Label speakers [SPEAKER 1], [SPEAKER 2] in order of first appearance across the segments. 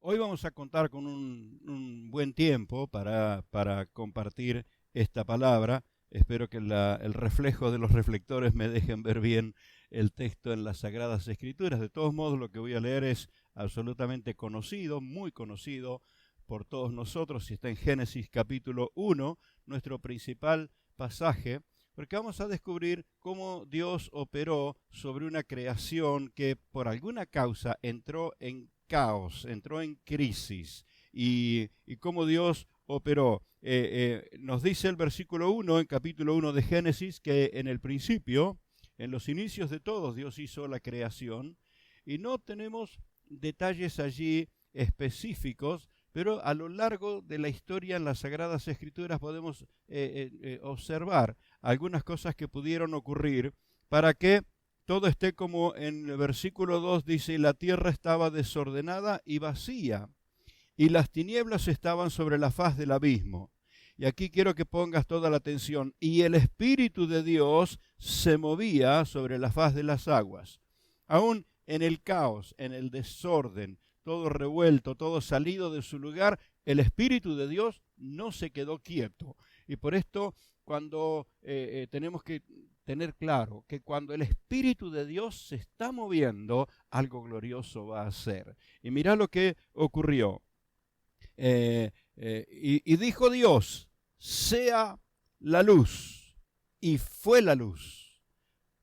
[SPEAKER 1] Hoy vamos a contar con un buen tiempo para compartir esta palabra. Espero que el reflejo de los reflectores me dejen ver bien el texto en las Sagradas Escrituras. De todos modos, lo que voy a leer es absolutamente conocido, muy conocido por todos nosotros. Y está en Génesis capítulo 1, nuestro principal pasaje, porque vamos a descubrir cómo Dios operó sobre una creación que por alguna causa entró en caos, entró en crisis, y cómo Dios operó. Nos dice el versículo 1 en capítulo 1 de Génesis que en el principio, en los inicios de todos, Dios hizo la creación, y no tenemos detalles allí específicos, pero a lo largo de la historia en las Sagradas Escrituras podemos observar algunas cosas que pudieron ocurrir para que todo esté como en el versículo 2 dice: la tierra estaba desordenada y vacía, y las tinieblas estaban sobre la faz del abismo. Y aquí quiero que pongas toda la atención. Y el Espíritu de Dios se movía sobre la faz de las aguas. Aún en el caos, en el desorden, todo revuelto, todo salido de su lugar, el Espíritu de Dios no se quedó quieto. Y por esto, cuando tenemos que tener claro que cuando el Espíritu de Dios se está moviendo, algo glorioso va a hacer. Y mirá lo que ocurrió. Y dijo Dios: sea la luz. Y fue la luz.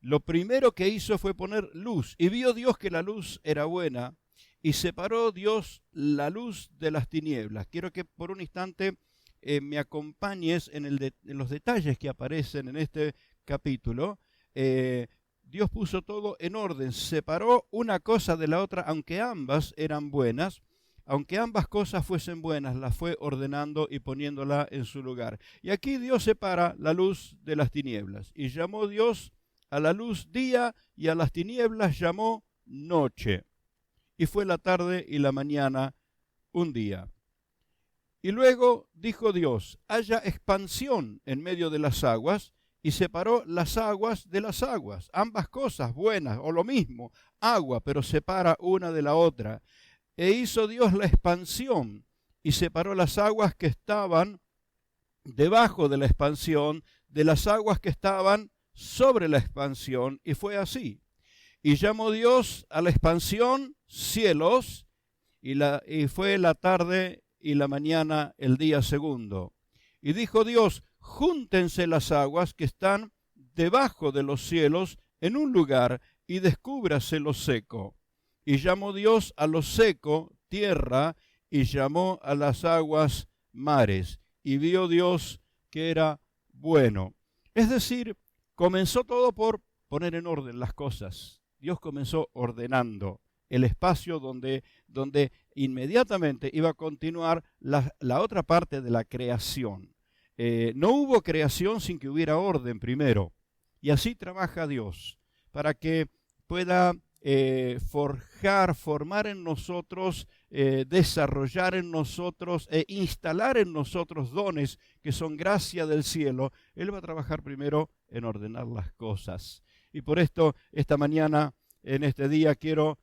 [SPEAKER 1] Lo primero que hizo fue poner luz. Y vio Dios que la luz era buena. Y separó Dios la luz de las tinieblas. Quiero que por un instante me acompañes en los detalles que aparecen en este capítulo. Dios puso todo en orden, separó una cosa de la otra, aunque ambas eran buenas, aunque ambas cosas fuesen buenas, las fue ordenando y poniéndola en su lugar. Y aquí Dios separa la luz de las tinieblas, y llamó Dios a la luz día, y a las tinieblas llamó noche. Y fue la tarde y la mañana un día. Y luego dijo Dios: haya expansión en medio de las aguas, y separó las aguas de las aguas, ambas cosas buenas, o lo mismo, agua, pero separa una de la otra. E hizo Dios la expansión, y separó las aguas que estaban debajo de la expansión de las aguas que estaban sobre la expansión, y fue así. Y llamó Dios a la expansión cielos, y fue la tarde y la mañana el día segundo. Y dijo Dios: júntense las aguas que están debajo de los cielos en un lugar, y descúbrase lo seco. Y llamó Dios a lo seco tierra, y llamó a las aguas mares. Y vio Dios que era bueno. Es decir, comenzó todo por poner en orden las cosas. Dios comenzó ordenando el espacio donde inmediatamente iba a continuar la otra parte de la creación. No hubo creación sin que hubiera orden primero. Y así trabaja Dios, para que pueda formar en nosotros, desarrollar en nosotros, instalar en nosotros dones que son gracia del cielo. Él va a trabajar primero en ordenar las cosas. Y por esto, esta mañana, en este día, quiero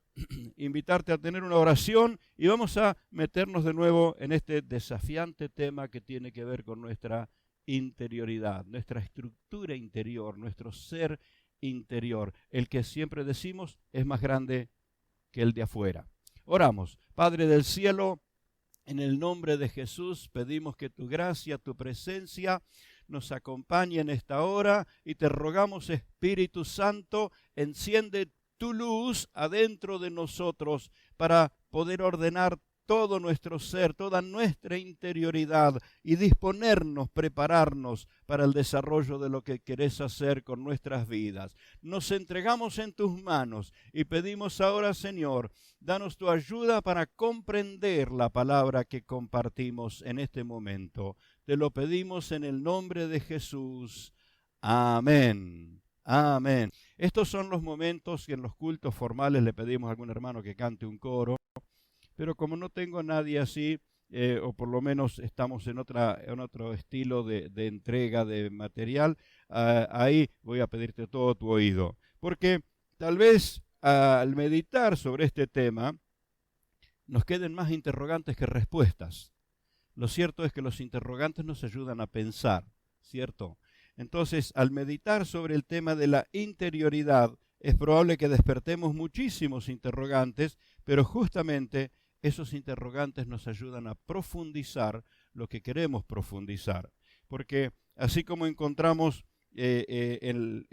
[SPEAKER 1] invitarte a tener una oración, y vamos a meternos de nuevo en este desafiante tema que tiene que ver con nuestra interioridad, nuestra estructura interior, nuestro ser interior. El que siempre decimos es más grande que el de afuera. Oramos. Padre del cielo, en el nombre de Jesús pedimos que tu gracia, tu presencia nos acompañe en esta hora, y te rogamos, Espíritu Santo, enciende tu luz adentro de nosotros para poder ordenar todo nuestro ser, toda nuestra interioridad, y disponernos, prepararnos para el desarrollo de lo que querés hacer con nuestras vidas. Nos entregamos en tus manos y pedimos ahora, Señor, danos tu ayuda para comprender la palabra que compartimos en este momento. Te lo pedimos en el nombre de Jesús. Amén. Amén. Estos son los momentos que en los cultos formales le pedimos a algún hermano que cante un coro, pero como no tengo a nadie así, o por lo menos estamos en otro estilo de entrega de material, ahí voy a pedirte todo tu oído. Porque tal vez al meditar sobre este tema, nos queden más interrogantes que respuestas. Lo cierto es que los interrogantes nos ayudan a pensar, ¿cierto? Entonces, al meditar sobre el tema de la interioridad, es probable que despertemos muchísimos interrogantes, pero justamente esos interrogantes nos ayudan a profundizar lo que queremos profundizar. Porque así como encontramos el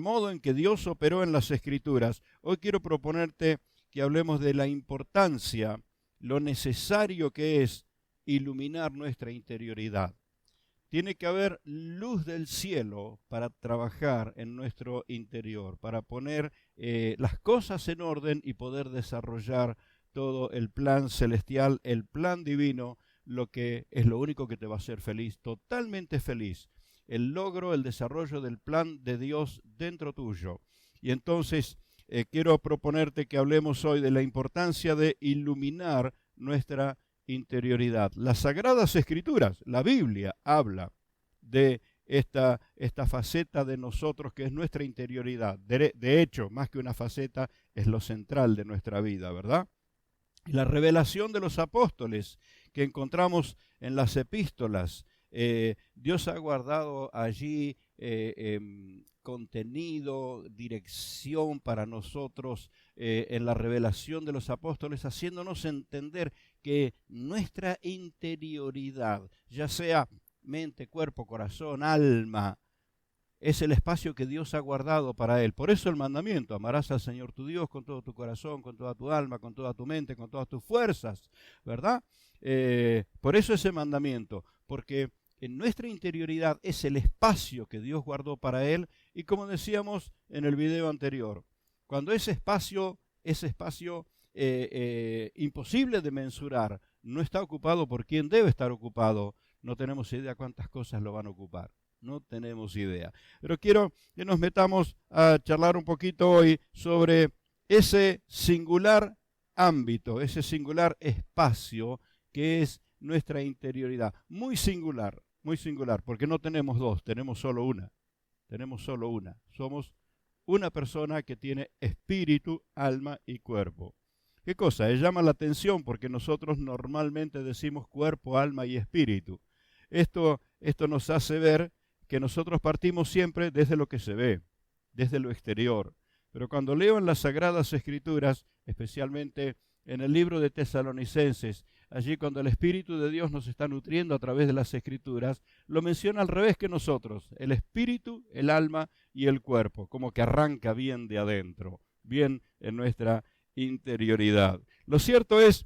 [SPEAKER 1] modo en que Dios operó en las Escrituras, hoy quiero proponerte que hablemos de la importancia, lo necesario que es iluminar nuestra interioridad. Tiene que haber luz del cielo para trabajar en nuestro interior, para poner las cosas en orden y poder desarrollar todo el plan celestial, el plan divino, lo que es lo único que te va a hacer feliz, totalmente feliz. El logro, el desarrollo del plan de Dios dentro tuyo. Y entonces quiero proponerte que hablemos hoy de la importancia de iluminar nuestra interioridad. Las Sagradas Escrituras, la Biblia, habla de esta faceta de nosotros que es nuestra interioridad. De hecho, más que una faceta, es lo central de nuestra vida, ¿verdad? La revelación de los apóstoles que encontramos en las epístolas, Dios ha guardado allí contenido, dirección para nosotros en la revelación de los apóstoles, haciéndonos entender que nuestra interioridad, ya sea mente, cuerpo, corazón, alma, es el espacio que Dios ha guardado para él. Por eso el mandamiento: amarás al Señor tu Dios con todo tu corazón, con toda tu alma, con toda tu mente, con todas tus fuerzas, ¿verdad? Por eso ese mandamiento, porque en nuestra interioridad es el espacio que Dios guardó para él, y como decíamos en el video anterior, cuando ese espacio imposible de mensurar no está ocupado por quien debe estar ocupado, no tenemos idea cuántas cosas lo van a ocupar. No tenemos idea. Pero quiero que nos metamos a charlar un poquito hoy sobre ese singular ámbito, ese singular espacio que es nuestra interioridad. Muy singular, porque no tenemos dos, tenemos solo una. Tenemos solo una. Somos una persona que tiene espíritu, alma y cuerpo. ¿Qué cosa? Llama la atención porque nosotros normalmente decimos cuerpo, alma y espíritu. Esto nos hace ver que nosotros partimos siempre desde lo que se ve, desde lo exterior. Pero cuando leo en las Sagradas Escrituras, especialmente en el libro de Tesalonicenses, allí cuando el Espíritu de Dios nos está nutriendo a través de las Escrituras, lo menciona al revés que nosotros: el espíritu, el alma y el cuerpo, como que arranca bien de adentro, bien en nuestra interioridad. Lo cierto es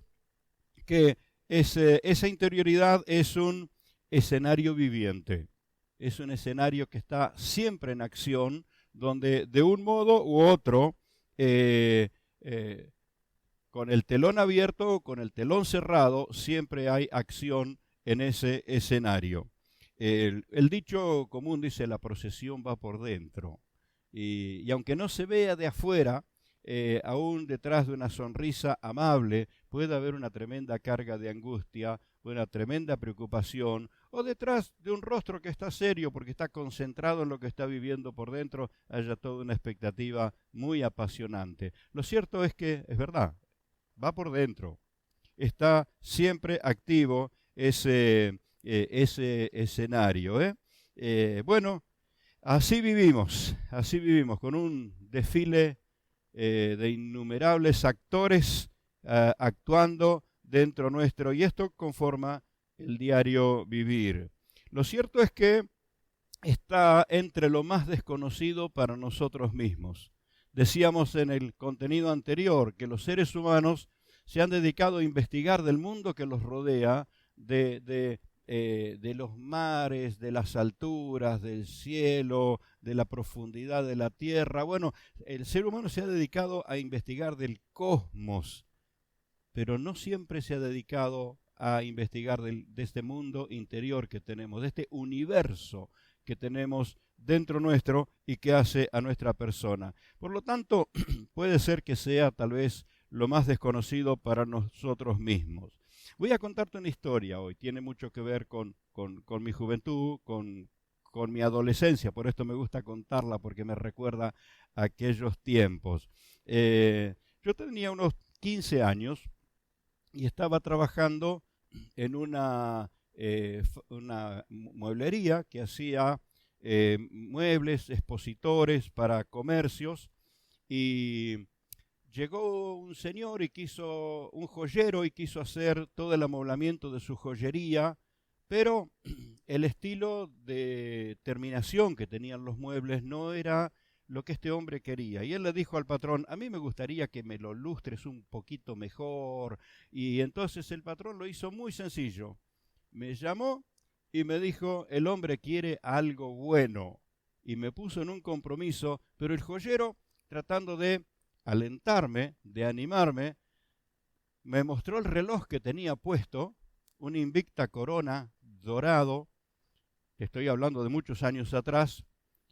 [SPEAKER 1] que esa interioridad es un escenario viviente. Es un escenario que está siempre en acción, donde de un modo u otro, con el telón abierto o con el telón cerrado, siempre hay acción en ese escenario. El dicho común dice: la procesión va por dentro. Y aunque no se vea de afuera, aún detrás de una sonrisa amable puede haber una tremenda carga de angustia, una tremenda preocupación, o detrás de un rostro que está serio porque está concentrado en lo que está viviendo por dentro, haya toda una expectativa muy apasionante. Lo cierto es que es verdad, va por dentro, está siempre activo ese escenario. Bueno, así vivimos, con un desfile de innumerables actores actuando dentro nuestro, y esto conforma el diario vivir. Lo cierto es que está entre lo más desconocido para nosotros mismos. Decíamos en el contenido anterior que los seres humanos se han dedicado a investigar del mundo que los rodea, de los mares, de las alturas, del cielo, de la profundidad de la tierra. Bueno, el ser humano se ha dedicado a investigar del cosmos, pero no siempre se ha dedicado a investigar de este mundo interior que tenemos, de este universo que tenemos dentro nuestro y que hace a nuestra persona. Por lo tanto, puede ser que sea tal vez lo más desconocido para nosotros mismos. Voy a contarte una historia hoy, tiene mucho que ver con mi juventud, con mi adolescencia, por esto me gusta contarla porque me recuerda a aquellos tiempos. Yo tenía unos 15 años y estaba trabajando en una mueblería que hacía muebles, expositores para comercios, y llegó un señor un joyero, y quiso hacer todo el amoblamiento de su joyería, pero el estilo de terminación que tenían los muebles no era lo que este hombre quería. Y él le dijo al patrón: a mí me gustaría que me lo lustres un poquito mejor. Y entonces el patrón lo hizo muy sencillo. Me llamó y me dijo: el hombre quiere algo bueno. Y me puso en un compromiso, pero el joyero, tratando de alentarme, de animarme, me mostró el reloj que tenía puesto, un Invicta Corona dorado, estoy hablando de muchos años atrás,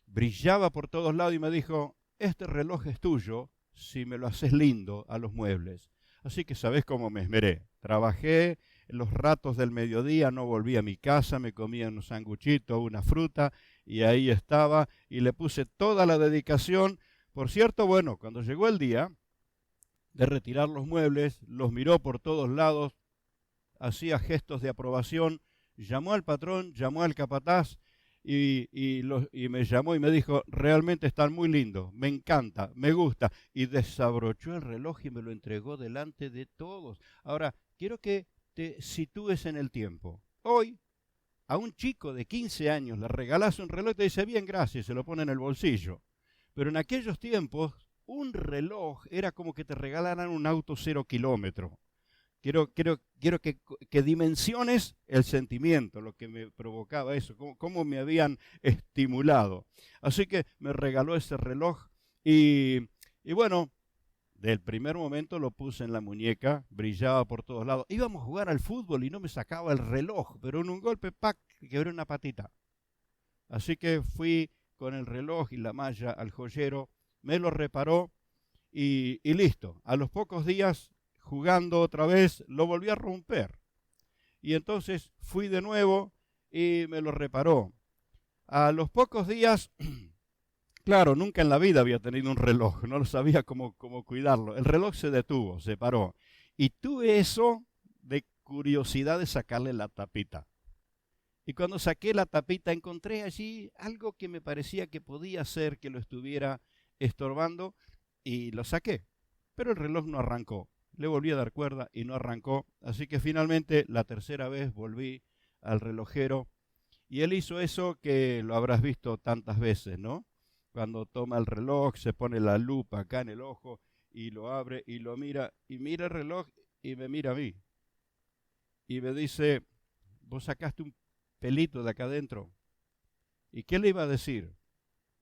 [SPEAKER 1] brillaba por todos lados, y me dijo: este reloj es tuyo si me lo haces lindo a los muebles. Así que sabés cómo me esmeré. Trabajé en los ratos del mediodía, no volví a mi casa, me comía un sanguchito, una fruta, y ahí estaba, y le puse toda la dedicación. Por cierto, bueno, cuando llegó el día de retirar los muebles, los miró por todos lados, hacía gestos de aprobación, llamó al patrón, llamó al capataz, y me llamó y me dijo: realmente están muy lindos, me encanta, me gusta. Y desabrochó el reloj y me lo entregó delante de todos. Ahora, quiero que te sitúes en el tiempo. Hoy, a un chico de 15 años le regalás un reloj y te dice: bien, gracias, se lo pone en el bolsillo. Pero en aquellos tiempos, un reloj era como que te regalaran un auto 0 kilómetros. Quiero que dimensiones el sentimiento, lo que me provocaba eso, cómo me habían estimulado. Así que me regaló ese reloj, y bueno, del primer momento lo puse en la muñeca, brillaba por todos lados. Íbamos a jugar al fútbol y no me sacaba el reloj, pero en un golpe, ¡pac!, quebré una patita. Así que fui con el reloj y la malla al joyero, me lo reparó, y listo. A los pocos días, jugando otra vez, lo volví a romper. Y entonces fui de nuevo y me lo reparó. A los pocos días, claro, nunca en la vida había tenido un reloj, no sabía cómo cuidarlo. El reloj se detuvo, se paró. Y tuve eso de curiosidad de sacarle la tapita. Y cuando saqué la tapita, encontré allí algo que me parecía que podía ser que lo estuviera estorbando, y lo saqué. Pero el reloj no arrancó. Le volví a dar cuerda y no arrancó. Así que finalmente, la tercera vez, volví al relojero, y él hizo eso que lo habrás visto tantas veces, ¿no? Cuando toma el reloj, se pone la lupa acá en el ojo y lo abre y lo mira, y mira el reloj y me mira a mí. Y me dice: vos sacaste un pelito de acá adentro. ¿Y qué le iba a decir?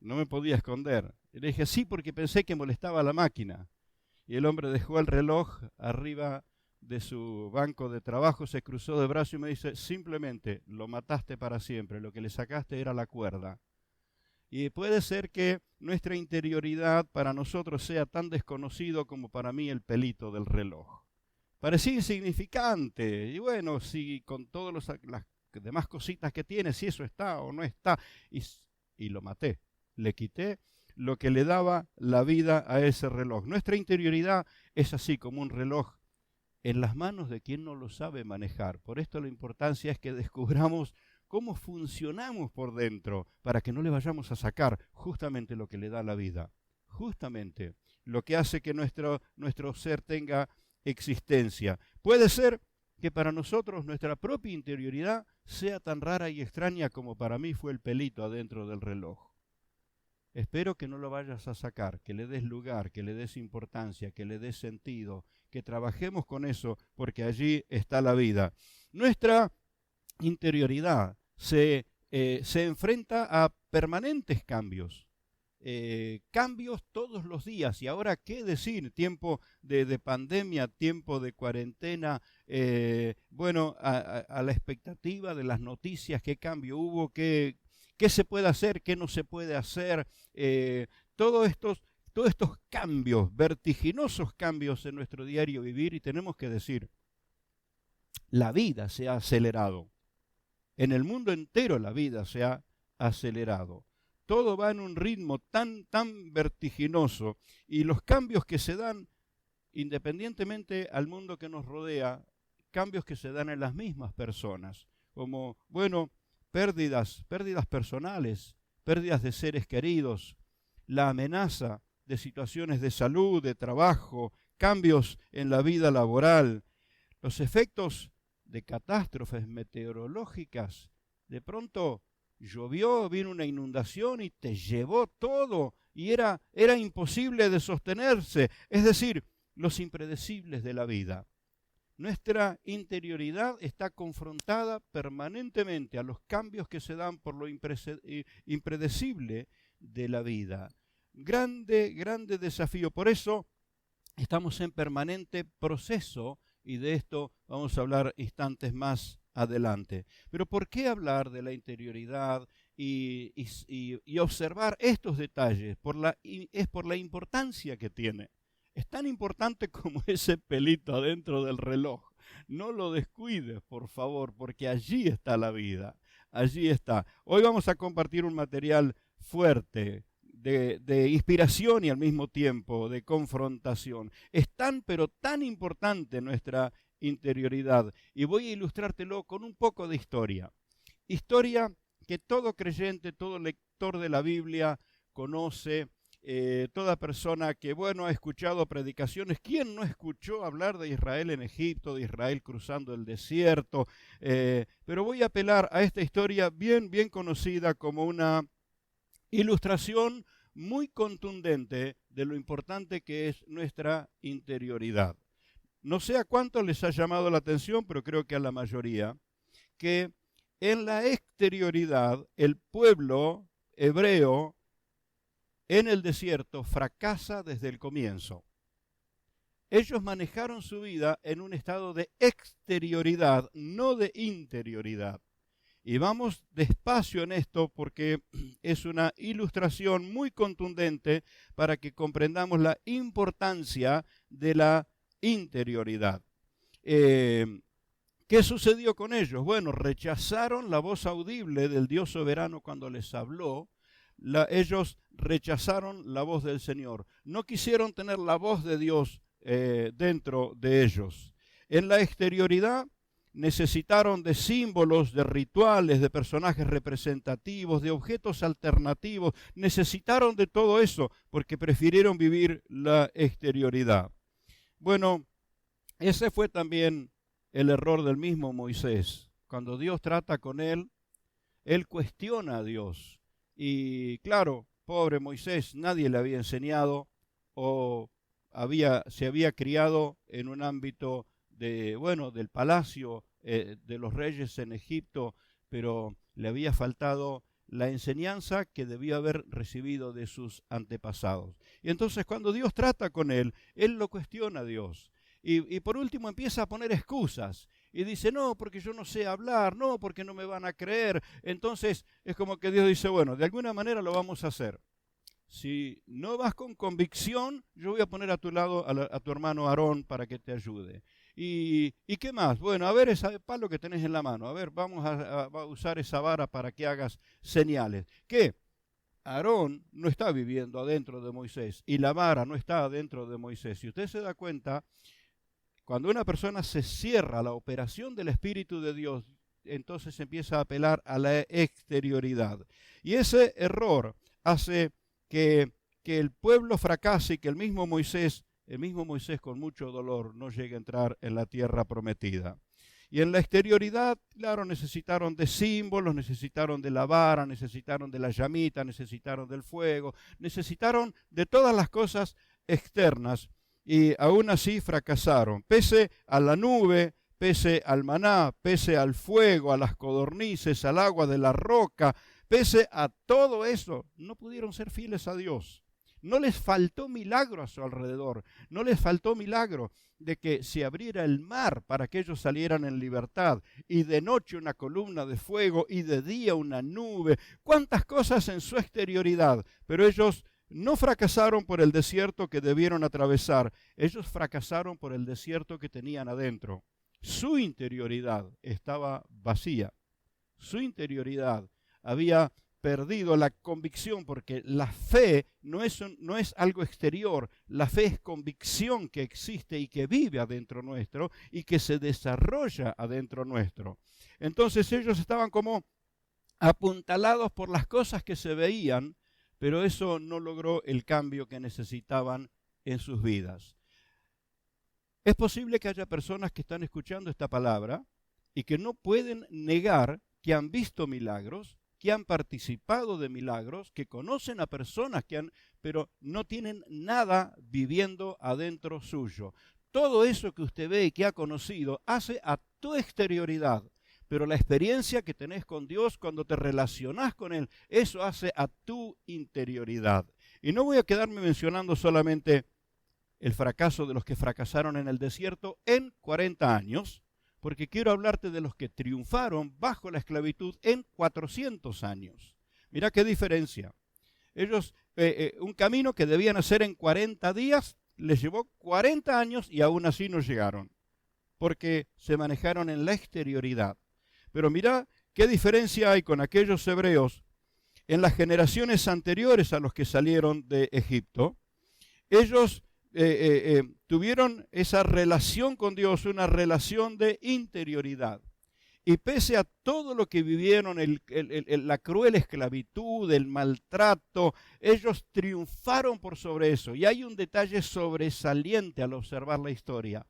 [SPEAKER 1] No me podía esconder. Y le dije: sí, porque pensé que molestaba a la máquina. Y el hombre dejó el reloj arriba de su banco de trabajo, se cruzó de brazos y me dice: simplemente lo mataste para siempre, lo que le sacaste era la cuerda. Y puede ser que nuestra interioridad para nosotros sea tan desconocido como para mí el pelito del reloj. Parecía insignificante, y bueno, si con todas las demás cositas que tiene, si eso está o no está, y lo maté, le quité lo que le daba la vida a ese reloj. Nuestra interioridad es así como un reloj en las manos de quien no lo sabe manejar. Por esto la importancia es que descubramos cómo funcionamos por dentro, para que no le vayamos a sacar justamente lo que le da la vida, justamente lo que hace que nuestro ser tenga existencia. Puede ser que para nosotros nuestra propia interioridad sea tan rara y extraña como para mí fue el pelito adentro del reloj. Espero que no lo vayas a sacar, que le des lugar, que le des importancia, que le des sentido, que trabajemos con eso, porque allí está la vida. Nuestra interioridad se enfrenta a permanentes cambios. Cambios todos los días. Y ahora, ¿qué decir? Tiempo de pandemia, tiempo de cuarentena, bueno, a la expectativa de las noticias, qué cambio hubo, qué se puede hacer, qué no se puede hacer, todos estos cambios, vertiginosos cambios en nuestro diario vivir, y tenemos que decir, la vida se ha acelerado. En el mundo entero la vida se ha acelerado. Todo va en un ritmo tan vertiginoso, y los cambios que se dan, independientemente al mundo que nos rodea, cambios que se dan en las mismas personas, como, bueno, pérdidas personales, pérdidas de seres queridos, la amenaza de situaciones de salud, de trabajo, cambios en la vida laboral, los efectos de catástrofes meteorológicas. De pronto llovió, vino una inundación y te llevó todo y era imposible de sostenerse. Es decir, los impredecibles de la vida. Nuestra interioridad está confrontada permanentemente a los cambios que se dan por lo impredecible de la vida. Grande desafío. Por eso estamos en permanente proceso y de esto vamos a hablar instantes más adelante. Pero ¿por qué hablar de la interioridad y observar estos detalles? Es por la importancia que tiene. Es tan importante como ese pelito adentro del reloj. No lo descuides, por favor, porque allí está la vida. Allí está. Hoy vamos a compartir un material fuerte, de inspiración y al mismo tiempo de confrontación. Es tan, pero tan importante nuestra interioridad. Y voy a ilustrártelo con un poco de historia. Historia que todo creyente, todo lector de la Biblia conoce. Toda persona que, bueno, ha escuchado predicaciones. ¿Quién no escuchó hablar de Israel en Egipto, de Israel cruzando el desierto? Pero voy a apelar a esta historia bien conocida como una ilustración muy contundente de lo importante que es nuestra interioridad. No sé a cuántos les ha llamado la atención, pero creo que a la mayoría, que en la exterioridad el pueblo hebreo en el desierto fracasa desde el comienzo. Ellos manejaron su vida en un estado de exterioridad, no de interioridad. Y vamos despacio en esto porque es una ilustración muy contundente para que comprendamos la importancia de la interioridad. ¿Qué sucedió con ellos? Bueno, rechazaron la voz audible del Dios soberano cuando les habló. Ellos rechazaron la voz del Señor. No quisieron tener la voz de Dios dentro de ellos. En la exterioridad necesitaron de símbolos, de rituales, de personajes representativos, de objetos alternativos. Necesitaron de todo eso porque prefirieron vivir la exterioridad. Bueno, ese fue también el error del mismo Moisés. Cuando Dios trata con él cuestiona a Dios. Y claro, pobre Moisés, nadie le había enseñado o se había criado en un ámbito del palacio de los reyes en Egipto, pero le había faltado la enseñanza que debió haber recibido de sus antepasados. Y entonces cuando Dios trata con él lo cuestiona a Dios. Y por último empieza a poner excusas. Y dice, no, porque yo no sé hablar, no, porque no me van a creer. Entonces es como que Dios dice, bueno, de alguna manera lo vamos a hacer. Si no vas con convicción, yo voy a poner a tu lado a tu hermano Aarón para que te ayude. ¿Y qué más? Bueno, a ver ese palo que tenés en la mano. A ver, vamos a usar esa vara para que hagas señales. ¿Qué? Aarón no está viviendo adentro de Moisés y la vara no está adentro de Moisés. Si usted se da cuenta, cuando una persona se cierra a la operación del Espíritu de Dios, entonces empieza a apelar a la exterioridad. Y ese error hace que el pueblo fracase y que el mismo Moisés con mucho dolor no llegue a entrar en la tierra prometida. Y en la exterioridad, claro, necesitaron de símbolos, necesitaron de la vara, necesitaron de la llamita, necesitaron del fuego, necesitaron de todas las cosas externas. Y aún así fracasaron. Pese a la nube, pese al maná, pese al fuego, a las codornices, al agua de la roca, pese a todo eso, no pudieron ser fieles a Dios. No les faltó milagro a su alrededor, no les faltó milagro de que se abriera el mar para que ellos salieran en libertad, y de noche una columna de fuego, y de día una nube. Cuántas cosas en su exterioridad, pero ellos no fracasaron por el desierto que debieron atravesar, ellos fracasaron por el desierto que tenían adentro. Su interioridad estaba vacía, su interioridad había perdido la convicción, porque la fe no es algo exterior, la fe es convicción que existe y que vive adentro nuestro y que se desarrolla adentro nuestro. Entonces ellos estaban como apuntalados por las cosas que se veían, pero eso no logró el cambio que necesitaban en sus vidas. Es posible que haya personas que están escuchando esta palabra y que no pueden negar que han visto milagros, que han participado de milagros, que conocen a personas pero no tienen nada viviendo adentro suyo. Todo eso que usted ve y que ha conocido hace a tu exterioridad, pero la experiencia que tenés con Dios cuando te relacionás con Él, eso hace a tu interioridad. Y no voy a quedarme mencionando solamente el fracaso de los que fracasaron en el desierto en 40 años, porque quiero hablarte de los que triunfaron bajo la esclavitud en 400 años. Mirá qué diferencia. Ellos, un camino que debían hacer en 40 días, les llevó 40 años y aún así no llegaron, porque se manejaron en la exterioridad. Pero mirá qué diferencia hay con aquellos hebreos en las generaciones anteriores a los que salieron de Egipto. Ellos tuvieron esa relación con Dios, una relación de interioridad. Y pese a todo lo que vivieron, la cruel esclavitud, el maltrato, ellos triunfaron por sobre eso. Y hay un detalle sobresaliente al observar la historia.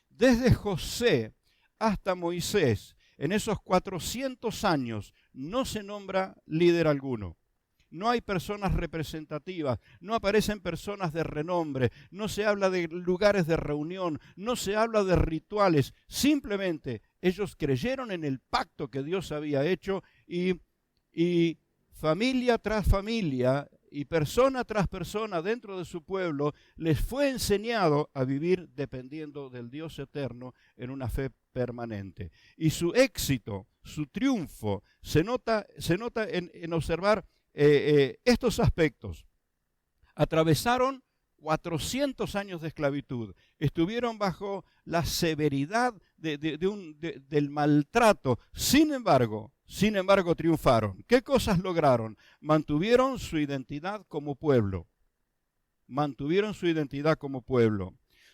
[SPEAKER 1] Desde José hasta Moisés, en esos 400 años, no se nombra líder alguno. No hay personas representativas, no aparecen personas de renombre, no se habla de lugares de reunión, no se habla de rituales. Simplemente ellos creyeron en el pacto que Dios había hecho y familia tras familia y persona tras persona dentro de su pueblo les fue enseñado a vivir dependiendo del Dios eterno en una fe permanente. Y su éxito, su triunfo, se nota en observar estos aspectos. Atravesaron 400 años de esclavitud, estuvieron bajo la severidad del maltrato, sin embargo triunfaron. ¿Qué cosas lograron? Mantuvieron su identidad como pueblo,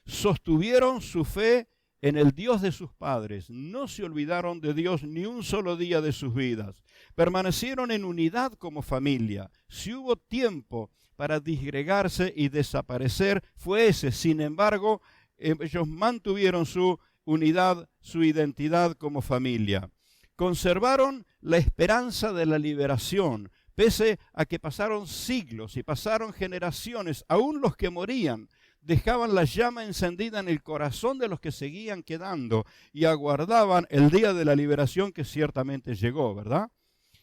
[SPEAKER 1] sostuvieron su fe en el Dios de sus padres, no se olvidaron de Dios ni un solo día de sus vidas, permanecieron en unidad como familia. Si hubo tiempo para disgregarse y desaparecer, fue ese. Sin embargo, ellos mantuvieron su unidad, su identidad como familia. Conservaron la esperanza de la liberación, pese a que pasaron siglos y pasaron generaciones, aún los que morían dejaban la llama encendida en el corazón de los que seguían quedando y aguardaban el día de la liberación que ciertamente llegó, ¿verdad?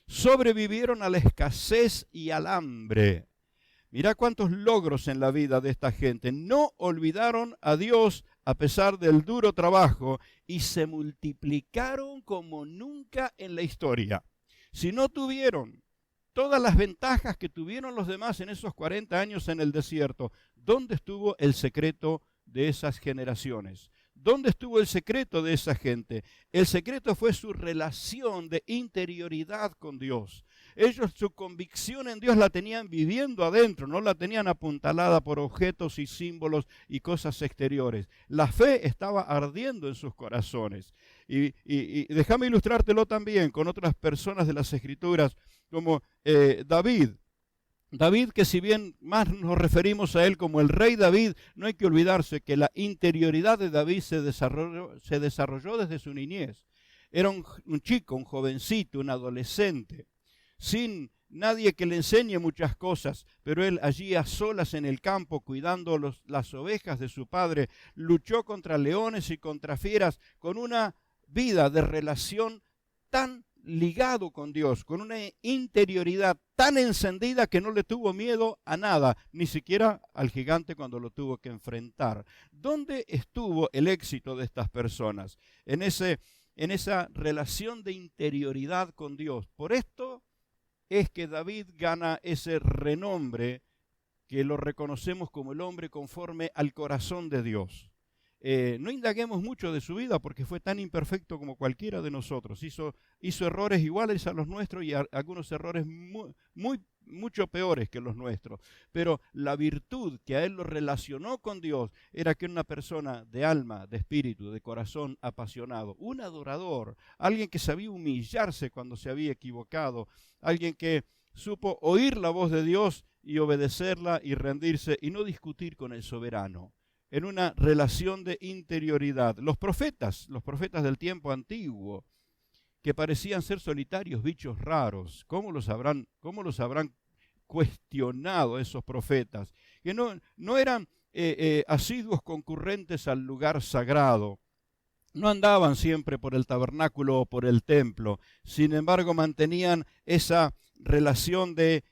[SPEAKER 1] Sobrevivieron a la escasez y al hambre. Mirá cuántos logros en la vida de esta gente. No olvidaron a Dios a pesar del duro trabajo y se multiplicaron como nunca en la historia. Si no tuvieron todas las ventajas que tuvieron los demás en esos 40 años en el desierto, ¿dónde estuvo el secreto de esas generaciones? ¿Dónde estuvo el secreto de esa gente? El secreto fue su relación de interioridad con Dios. Ellos su convicción en Dios la tenían viviendo adentro, no la tenían apuntalada por objetos y símbolos y cosas exteriores. La fe estaba ardiendo en sus corazones. Y déjame ilustrártelo también con otras personas de las Escrituras, como David. David, que si bien más nos referimos a él como el rey David, no hay que olvidarse que la interioridad de David se desarrolló desde su niñez. Era un chico, un jovencito, un adolescente, sin nadie que le enseñe muchas cosas, pero él allí a solas en el campo, cuidando las ovejas de su padre, luchó contra leones y contra fieras, con una vida de relación tan ligado con Dios, con una interioridad tan encendida que no le tuvo miedo a nada, ni siquiera al gigante cuando lo tuvo que enfrentar. ¿Dónde estuvo el éxito de estas personas? En esa relación de interioridad con Dios. Por esto es que David gana ese renombre que lo reconocemos como el hombre conforme al corazón de Dios. no indaguemos mucho de su vida porque fue tan imperfecto como cualquiera de nosotros. Hizo errores iguales a los nuestros y algunos errores mucho peores que los nuestros. Pero la virtud que a él lo relacionó con Dios era que era una persona de alma, de espíritu, de corazón apasionado, un adorador, alguien que sabía humillarse cuando se había equivocado, alguien que supo oír la voz de Dios y obedecerla y rendirse y no discutir con el soberano, en una relación de interioridad. Los profetas del tiempo antiguo, que parecían ser solitarios, bichos raros, ¿cómo los habrán cuestionado esos profetas? Que no eran asiduos concurrentes al lugar sagrado, no andaban siempre por el tabernáculo o por el templo, sin embargo mantenían esa relación de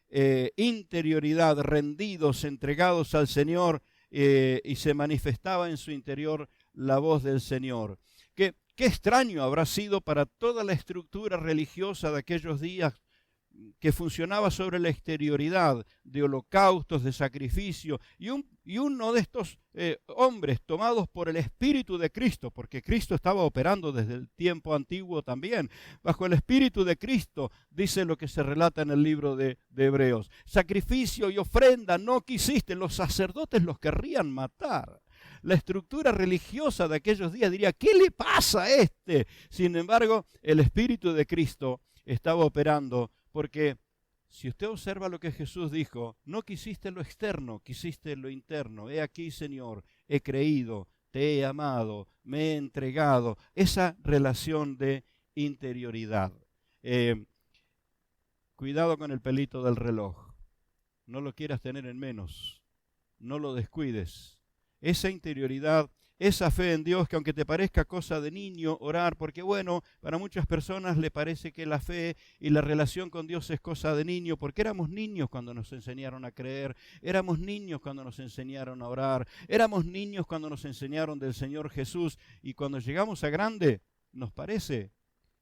[SPEAKER 1] interioridad, rendidos, entregados al Señor, y se manifestaba en su interior la voz del Señor. Qué extraño habrá sido para toda la estructura religiosa de aquellos días, que funcionaba sobre la exterioridad de holocaustos, de sacrificio, y uno de estos hombres tomados por el Espíritu de Cristo, porque Cristo estaba operando desde el tiempo antiguo también, bajo el Espíritu de Cristo, dice lo que se relata en el libro de Hebreos. Sacrificio y ofrenda no quisiste, los sacerdotes los querrían matar. La estructura religiosa de aquellos días diría, ¿qué le pasa a este? Sin embargo, el Espíritu de Cristo estaba operando, porque si usted observa lo que Jesús dijo, no quisiste lo externo, quisiste lo interno. He aquí, Señor, he creído, te he amado, me he entregado. Esa relación de interioridad. Cuidado con el pelito del reloj. No lo quieras tener en menos. No lo descuides. Esa interioridad, esa fe en Dios, que aunque te parezca cosa de niño orar, porque bueno, para muchas personas le parece que la fe y la relación con Dios es cosa de niño, porque éramos niños cuando nos enseñaron a creer, éramos niños cuando nos enseñaron a orar, éramos niños cuando nos enseñaron del Señor Jesús, y cuando llegamos a grande nos parece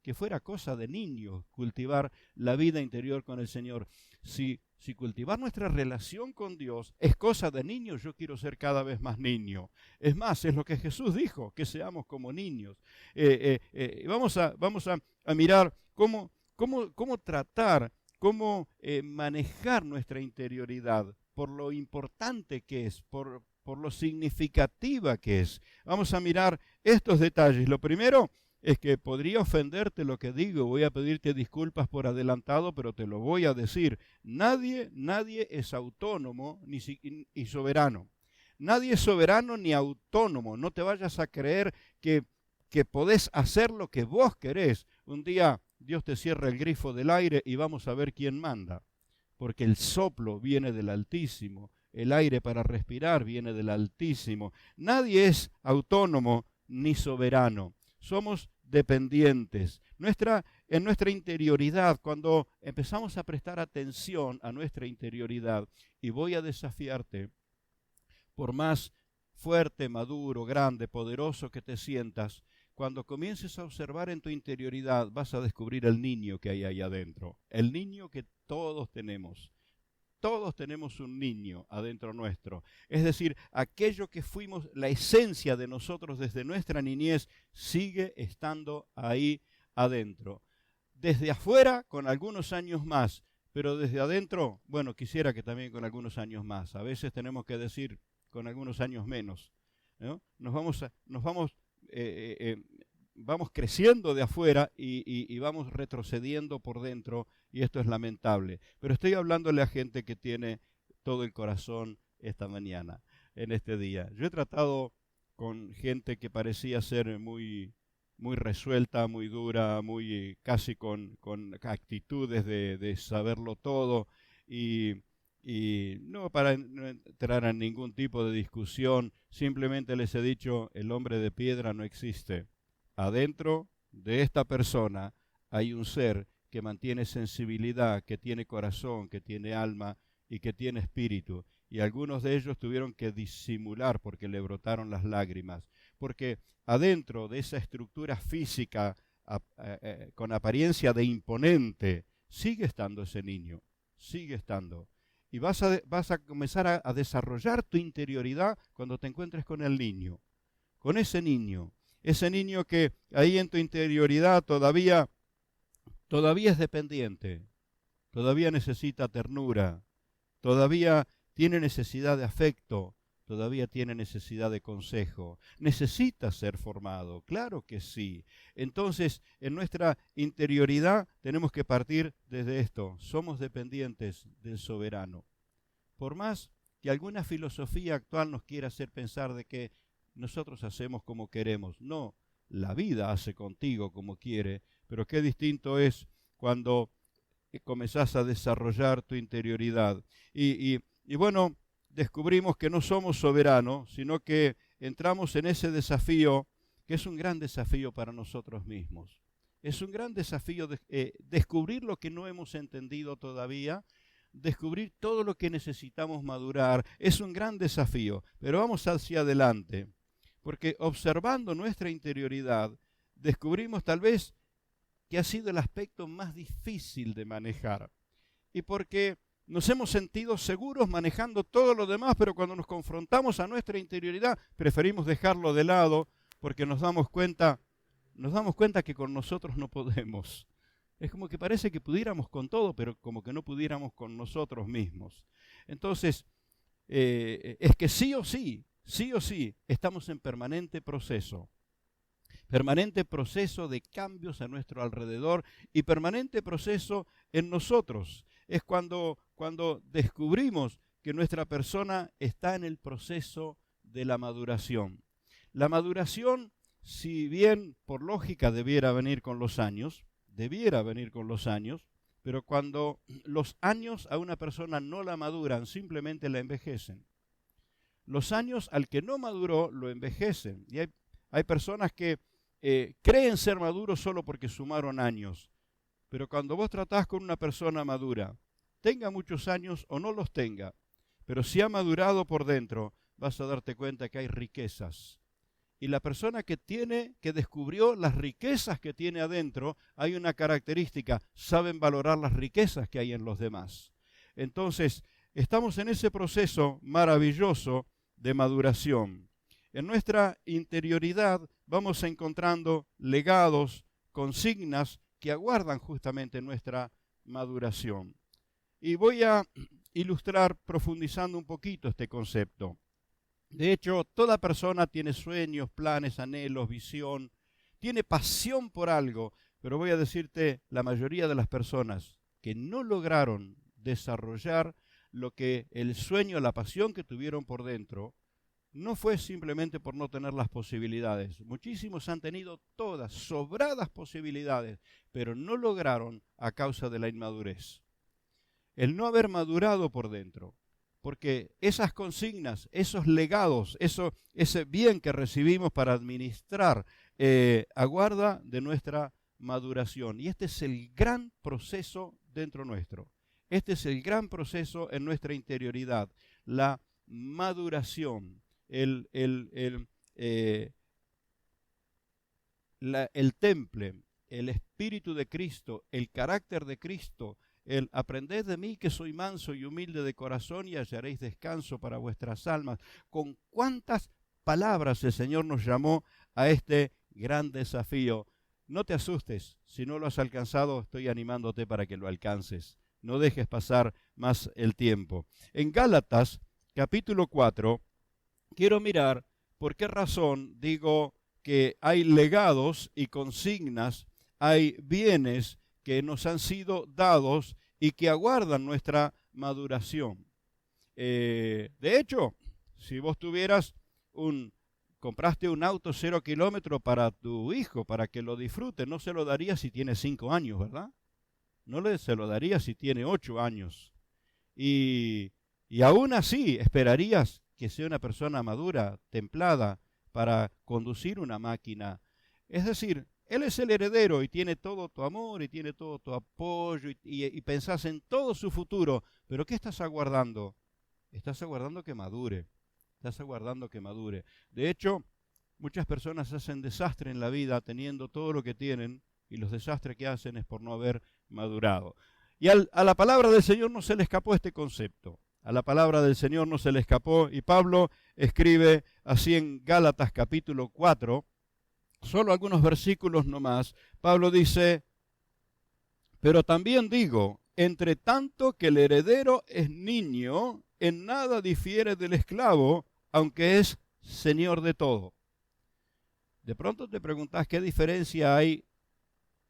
[SPEAKER 1] que fuera cosa de niño cultivar la vida interior con el Señor. Si cultivar nuestra relación con Dios es cosa de niños, yo quiero ser cada vez más niño. Es más, es lo que Jesús dijo, que seamos como niños. Vamos a mirar cómo tratar, cómo manejar nuestra interioridad, por lo importante que es, por lo significativa que es. Vamos a mirar estos detalles. Lo primero es que podría ofenderte lo que digo, voy a pedirte disculpas por adelantado, pero te lo voy a decir. Nadie es autónomo y soberano. Nadie es soberano ni autónomo. No te vayas a creer que podés hacer lo que vos querés. Un día Dios te cierra el grifo del aire y vamos a ver quién manda. Porque el soplo viene del Altísimo, el aire para respirar viene del Altísimo. Nadie es autónomo ni soberano. Somos dependientes. En nuestra interioridad, cuando empezamos a prestar atención a nuestra interioridad, y voy a desafiarte, por más fuerte, maduro, grande, poderoso que te sientas, cuando comiences a observar en tu interioridad, vas a descubrir el niño que hay ahí adentro, el niño que todos tenemos. Todos tenemos un niño adentro nuestro. Es decir, aquello que fuimos, la esencia de nosotros desde nuestra niñez, sigue estando ahí adentro. Desde afuera, con algunos años más, pero desde adentro, bueno, quisiera que también con algunos años más. A veces tenemos que decir con algunos años menos, ¿no? Vamos creciendo de afuera y vamos retrocediendo por dentro, y esto es lamentable. Pero estoy hablándole a gente que tiene todo el corazón esta mañana, en este día. Yo he tratado con gente que parecía ser muy resuelta, muy dura, casi con actitudes de saberlo todo, y no para no entrar en ningún tipo de discusión, simplemente les he dicho, el hombre de piedra no existe. Adentro de esta persona hay un ser que mantiene sensibilidad, que tiene corazón, que tiene alma y que tiene espíritu. Y algunos de ellos tuvieron que disimular porque le brotaron las lágrimas. Porque adentro de esa estructura física con apariencia de imponente, sigue estando ese niño, sigue estando. Y vas a comenzar a desarrollar tu interioridad cuando te encuentres con el niño. con ese niño que ahí en tu interioridad todavía es dependiente, todavía necesita ternura, todavía tiene necesidad de afecto, todavía tiene necesidad de consejo, necesita ser formado, claro que sí. Entonces, en nuestra interioridad tenemos que partir desde esto, somos dependientes del soberano. Por más que alguna filosofía actual nos quiera hacer pensar de que nosotros hacemos como queremos, no, la vida hace contigo como quiere, pero qué distinto es cuando comenzás a desarrollar tu interioridad. Y bueno, descubrimos que no somos soberanos, sino que entramos en ese desafío, que es un gran desafío para nosotros mismos. Es un gran desafío descubrir lo que no hemos entendido todavía, descubrir todo lo que necesitamos madurar. Es un gran desafío, pero vamos hacia adelante, porque observando nuestra interioridad, descubrimos tal vez que ha sido el aspecto más difícil de manejar. Y porque nos hemos sentido seguros manejando todo lo demás, pero cuando nos confrontamos a nuestra interioridad, preferimos dejarlo de lado porque nos damos cuenta que con nosotros no podemos. Es como que parece que pudiéramos con todo, pero como que no pudiéramos con nosotros mismos. Entonces, es que sí o sí, estamos en permanente proceso de cambios a nuestro alrededor y permanente proceso en nosotros. Es cuando descubrimos que nuestra persona está en el proceso de la maduración. La maduración, si bien por lógica debiera venir con los años, pero cuando los años a una persona no la maduran, simplemente la envejecen. Los años al que no maduró lo envejecen. Y hay personas que creen ser maduros solo porque sumaron años. Pero cuando vos tratás con una persona madura, tenga muchos años o no los tenga, pero si ha madurado por dentro, vas a darte cuenta que hay riquezas. Y la persona que descubrió las riquezas que tiene adentro, hay una característica, saben valorar las riquezas que hay en los demás. Entonces, estamos en ese proceso maravilloso de maduración. En nuestra interioridad vamos encontrando legados, consignas que aguardan justamente nuestra maduración. Y voy a ilustrar profundizando un poquito este concepto. De hecho, toda persona tiene sueños, planes, anhelos, visión, tiene pasión por algo, pero voy a decirte, la mayoría de las personas que no lograron desarrollar lo que el sueño, la pasión que tuvieron por dentro, no fue simplemente por no tener las posibilidades. Muchísimos han tenido todas, sobradas posibilidades, pero no lograron a causa de la inmadurez. El no haber madurado por dentro. Porque esas consignas, esos legados, ese bien que recibimos para administrar, aguarda de nuestra maduración. Y este es el gran proceso dentro nuestro. Este es el gran proceso en nuestra interioridad. La maduración, el temple, el Espíritu de Cristo, el carácter de Cristo, el aprended de mí que soy manso y humilde de corazón y hallaréis descanso para vuestras almas. Con cuántas palabras el Señor nos llamó a este gran desafío. No te asustes, si no lo has alcanzado, estoy animándote para que lo alcances. No dejes pasar más el tiempo. En Gálatas, capítulo 4, quiero mirar por qué razón digo que hay legados y consignas, hay bienes que nos han sido dados y que aguardan nuestra maduración. De hecho, si vos compraste un auto 0 kilómetros para tu hijo, para que lo disfrute, no se lo darías si tiene 5 años, ¿verdad? Se lo darías si tiene 8 años. Y aún así esperarías que sea una persona madura, templada, para conducir una máquina. Es decir, él es el heredero y tiene todo tu amor y tiene todo tu apoyo y pensás en todo su futuro. Pero ¿qué estás aguardando? Estás aguardando que madure. Estás aguardando que madure. De hecho, muchas personas hacen desastre en la vida teniendo todo lo que tienen y los desastres que hacen es por no haber madurado. Y a la palabra del Señor no se le escapó este concepto. A la palabra del Señor no se le escapó. Y Pablo escribe así en Gálatas capítulo 4, solo algunos versículos nomás. Pablo dice: pero también digo, entre tanto que el heredero es niño, en nada difiere del esclavo, aunque es señor de todo. De pronto te preguntas qué diferencia hay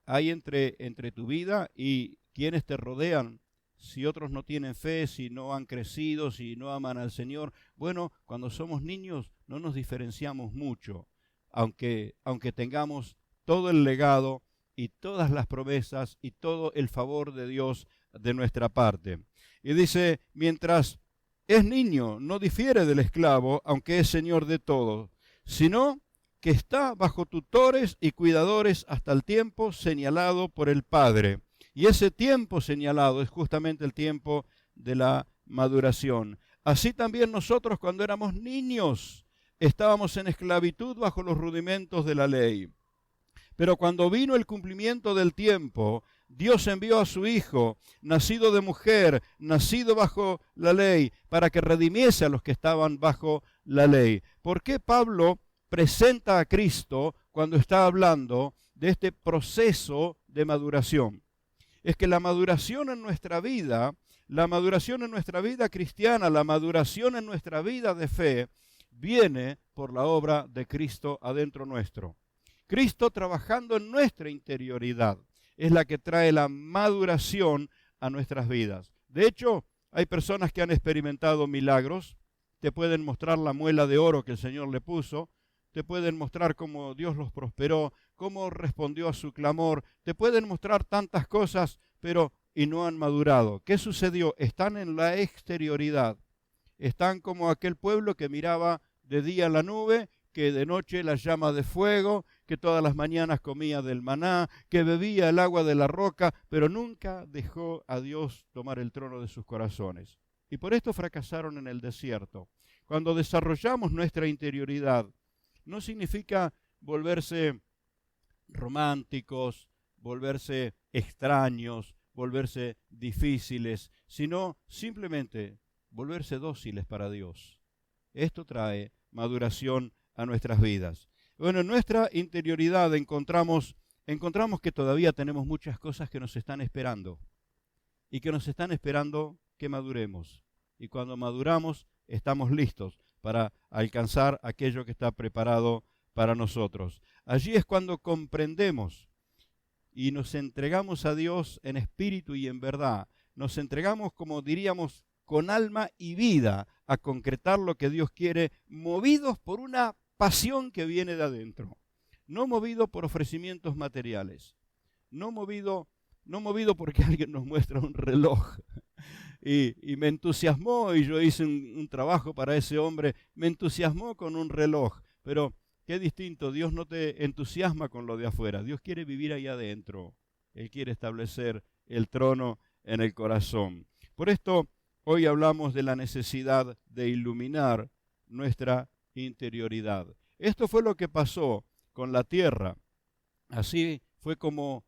[SPEAKER 1] entre tu vida y quienes te rodean. Si otros no tienen fe, si no han crecido, si no aman al Señor. Bueno, cuando somos niños no nos diferenciamos mucho, aunque tengamos todo el legado y todas las promesas y todo el favor de Dios de nuestra parte. Y dice, mientras es niño, no difiere del esclavo, aunque es señor de todo, sino que está bajo tutores y cuidadores hasta el tiempo señalado por el Padre. Y ese tiempo señalado es justamente el tiempo de la maduración. Así también nosotros, cuando éramos niños, estábamos en esclavitud bajo los rudimentos de la ley. Pero cuando vino el cumplimiento del tiempo, Dios envió a su Hijo, nacido de mujer, nacido bajo la ley, para que redimiese a los que estaban bajo la ley. ¿Por qué Pablo presenta a Cristo cuando está hablando de este proceso de maduración? Es que la maduración en nuestra vida cristiana, la maduración en nuestra vida de fe, viene por la obra de Cristo adentro nuestro. Cristo trabajando en nuestra interioridad es la que trae la maduración a nuestras vidas. De hecho, hay personas que han experimentado milagros, te pueden mostrar la muela de oro que el Señor le puso, te pueden mostrar cómo Dios los prosperó, cómo respondió a su clamor, te pueden mostrar tantas cosas, y no han madurado. ¿Qué sucedió? Están en la exterioridad, están como aquel pueblo que miraba de día la nube, que de noche la llama de fuego, que todas las mañanas comía del maná, que bebía el agua de la roca, pero nunca dejó a Dios tomar el trono de sus corazones. Y por esto fracasaron en el desierto. Cuando desarrollamos nuestra interioridad, no significa volverse románticos, volverse extraños, volverse difíciles, sino simplemente volverse dóciles para Dios. Esto trae maduración a nuestras vidas. Bueno, en nuestra interioridad encontramos que todavía tenemos muchas cosas que nos están esperando y que nos están esperando que maduremos. Y cuando maduramos, estamos listos para alcanzar aquello que está preparado para nosotros. Allí es cuando comprendemos y nos entregamos a Dios en espíritu y en verdad. Nos entregamos, como diríamos, con alma y vida a concretar lo que Dios quiere, movidos por una pasión que viene de adentro, no movido por ofrecimientos materiales, no movido porque alguien nos muestra un reloj y me entusiasmó y yo hice un trabajo para ese hombre, me entusiasmó con un reloj, pero qué distinto, Dios no te entusiasma con lo de afuera, Dios quiere vivir ahí adentro, Él quiere establecer el trono en el corazón. Por esto, hoy hablamos de la necesidad de iluminar nuestra interioridad. Esto fue lo que pasó con la tierra. Así fue como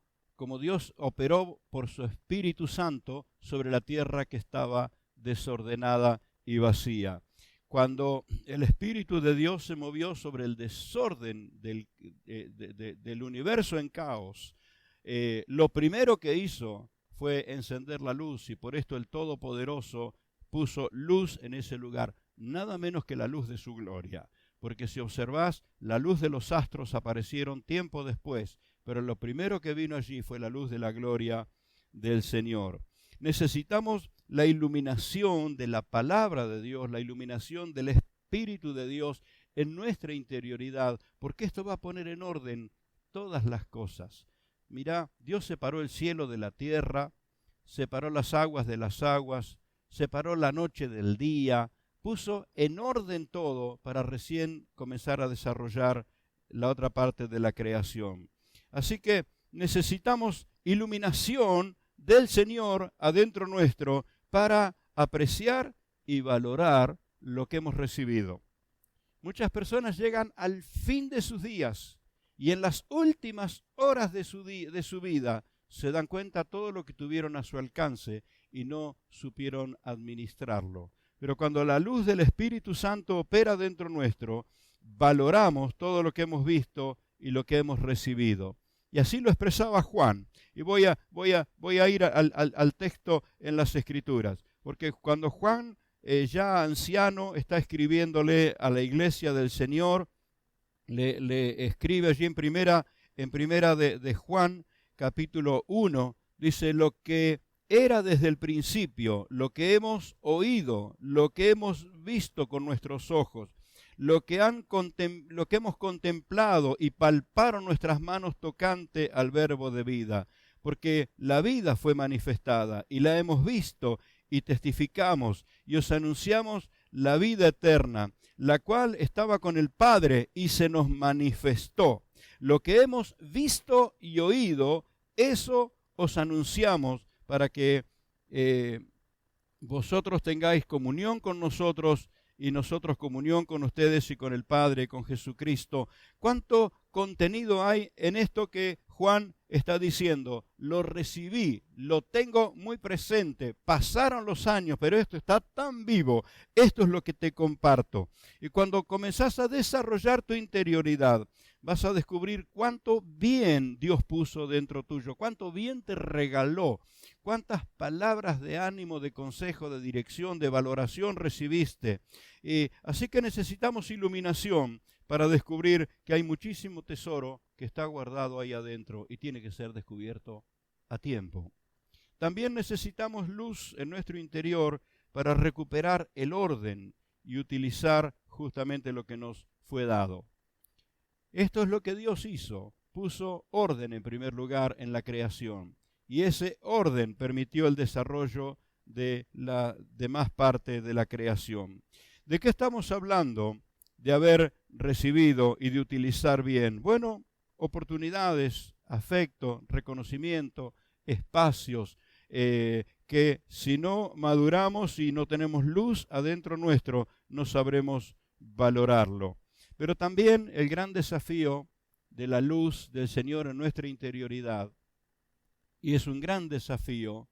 [SPEAKER 1] Dios operó por su Espíritu Santo sobre la tierra que estaba desordenada y vacía. Cuando el Espíritu de Dios se movió sobre el desorden del universo en caos, lo primero que hizo fue encender la luz, y por esto el Todopoderoso puso luz en ese lugar, nada menos que la luz de su gloria. Porque si observás, la luz de los astros aparecieron tiempo después, pero lo primero que vino allí fue la luz de la gloria del Señor. Necesitamos la iluminación de la palabra de Dios, la iluminación del Espíritu de Dios en nuestra interioridad, porque esto va a poner en orden todas las cosas. Mirá, Dios separó el cielo de la tierra, separó las aguas de las aguas, separó la noche del día, puso en orden todo para recién comenzar a desarrollar la otra parte de la creación. Así que necesitamos iluminación del Señor adentro nuestro para apreciar y valorar lo que hemos recibido. Muchas personas llegan al fin de sus días y en las últimas horas de su vida se dan cuenta todo lo que tuvieron a su alcance y no supieron administrarlo. Pero cuando la luz del Espíritu Santo opera dentro nuestro, valoramos todo lo que hemos visto y lo que hemos recibido. Y así lo expresaba Juan. Y voy a ir al texto en las Escrituras. Porque cuando Juan, ya anciano, está escribiéndole a la iglesia del Señor, le escribe allí en primera de Juan, capítulo 1, dice: lo que era desde el principio, lo que hemos oído, lo que hemos visto con nuestros ojos, lo que hemos contemplado y palparon nuestras manos tocante al verbo de vida, porque la vida fue manifestada y la hemos visto y testificamos y os anunciamos la vida eterna, la cual estaba con el Padre y se nos manifestó. Lo que hemos visto y oído, eso os anunciamos para que vosotros tengáis comunión con nosotros y nosotros comunión con ustedes y con el Padre, con Jesucristo. ¿Cuánto contenido hay en esto que Juan está diciendo? Lo recibí, lo tengo muy presente, pasaron los años, pero esto está tan vivo, esto es lo que te comparto. Y cuando comenzás a desarrollar tu interioridad, vas a descubrir cuánto bien Dios puso dentro tuyo, cuánto bien te regaló, cuántas palabras de ánimo, de consejo, de dirección, de valoración recibiste. Así que necesitamos iluminación para descubrir que hay muchísimo tesoro que está guardado ahí adentro y tiene que ser descubierto a tiempo. También necesitamos luz en nuestro interior para recuperar el orden y utilizar justamente lo que nos fue dado. Esto es lo que Dios hizo, puso orden en primer lugar en la creación, y ese orden permitió el desarrollo de la demás parte de la creación. ¿De qué estamos hablando de haber recibido y de utilizar bien? Bueno, oportunidades, afecto, reconocimiento, espacios, que si no maduramos y no tenemos luz adentro nuestro, no sabremos valorarlo. Pero también el gran desafío de la luz del Señor en nuestra interioridad, y es un gran desafío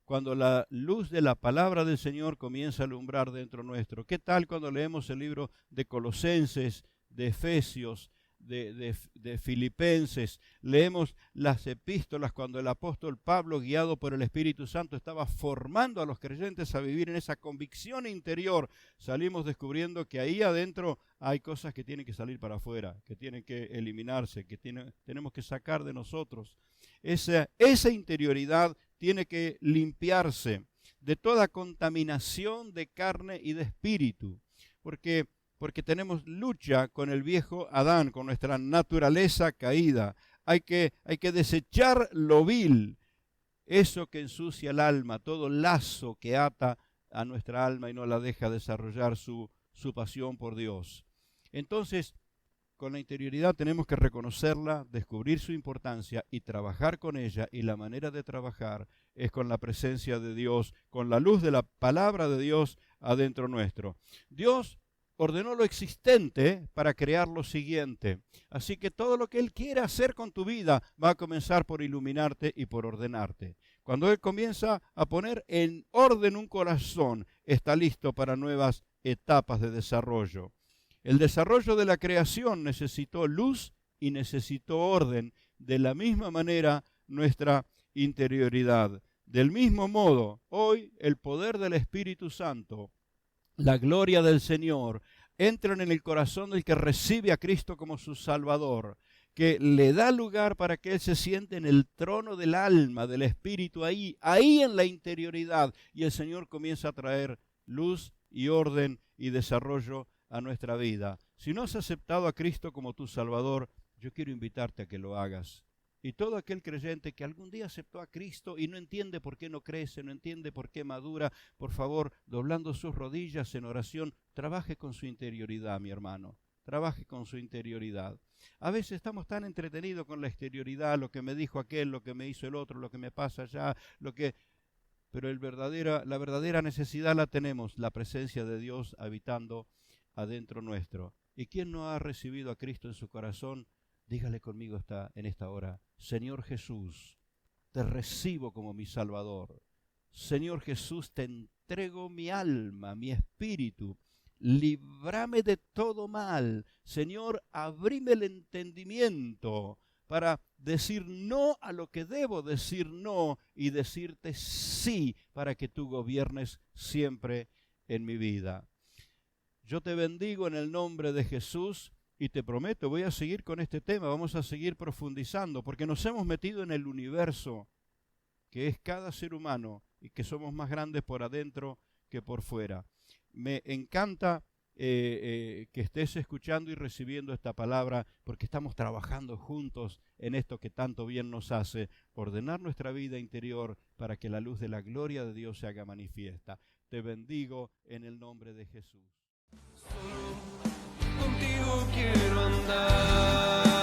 [SPEAKER 1] cuando la luz de la palabra del Señor comienza a alumbrar dentro nuestro. ¿Qué tal cuando leemos el libro de Colosenses, de Efesios, de Filipenses? Leemos las epístolas cuando el apóstol Pablo, guiado por el Espíritu Santo, estaba formando a los creyentes a vivir en esa convicción interior. Salimos descubriendo que ahí adentro hay cosas que tienen que salir para afuera, que tienen que eliminarse, que tenemos que sacar de nosotros. Esa interioridad tiene que limpiarse de toda contaminación de carne y de espíritu, porque tenemos lucha con el viejo Adán, con nuestra naturaleza caída. Hay que desechar lo vil, eso que ensucia el alma, todo lazo que ata a nuestra alma y no la deja desarrollar su pasión por Dios. Entonces, con la interioridad tenemos que reconocerla, descubrir su importancia y trabajar con ella, y la manera de trabajar es con la presencia de Dios, con la luz de la palabra de Dios adentro nuestro. Dios ordenó lo existente para crear lo siguiente. Así que todo lo que Él quiera hacer con tu vida va a comenzar por iluminarte y por ordenarte. Cuando Él comienza a poner en orden un corazón, está listo para nuevas etapas de desarrollo. El desarrollo de la creación necesitó luz y necesitó orden. De la misma manera, nuestra interioridad. Del mismo modo, hoy el poder del Espíritu Santo, la gloria del Señor, entran en el corazón del que recibe a Cristo como su Salvador, que le da lugar para que Él se siente en el trono del alma, del Espíritu, ahí en la interioridad, y el Señor comienza a traer luz y orden y desarrollo a nuestra vida. Si no has aceptado a Cristo como tu Salvador, yo quiero invitarte a que lo hagas. Y todo aquel creyente que algún día aceptó a Cristo y no entiende por qué no crece, no entiende por qué madura, por favor, doblando sus rodillas en oración, trabaje con su interioridad, mi hermano. Trabaje con su interioridad. A veces estamos tan entretenidos con la exterioridad, lo que me dijo aquel, lo que me hizo el otro, lo que me pasa allá, pero la verdadera necesidad la tenemos, la presencia de Dios habitando adentro nuestro. ¿Y quién no ha recibido a Cristo en su corazón? Dígale conmigo en esta hora: Señor Jesús, te recibo como mi Salvador. Señor Jesús, te entrego mi alma, mi espíritu. Líbrame de todo mal. Señor, abrime el entendimiento para decir no a lo que debo decir no y decirte sí para que tú gobiernes siempre en mi vida. Yo te bendigo en el nombre de Jesús y te prometo, voy a seguir con este tema, vamos a seguir profundizando porque nos hemos metido en el universo que es cada ser humano y que somos más grandes por adentro que por fuera. Me encanta que estés escuchando y recibiendo esta palabra porque estamos trabajando juntos en esto que tanto bien nos hace, ordenar nuestra vida interior para que la luz de la gloria de Dios se haga manifiesta. Te bendigo en el nombre de Jesús.
[SPEAKER 2] Solo contigo quiero andar.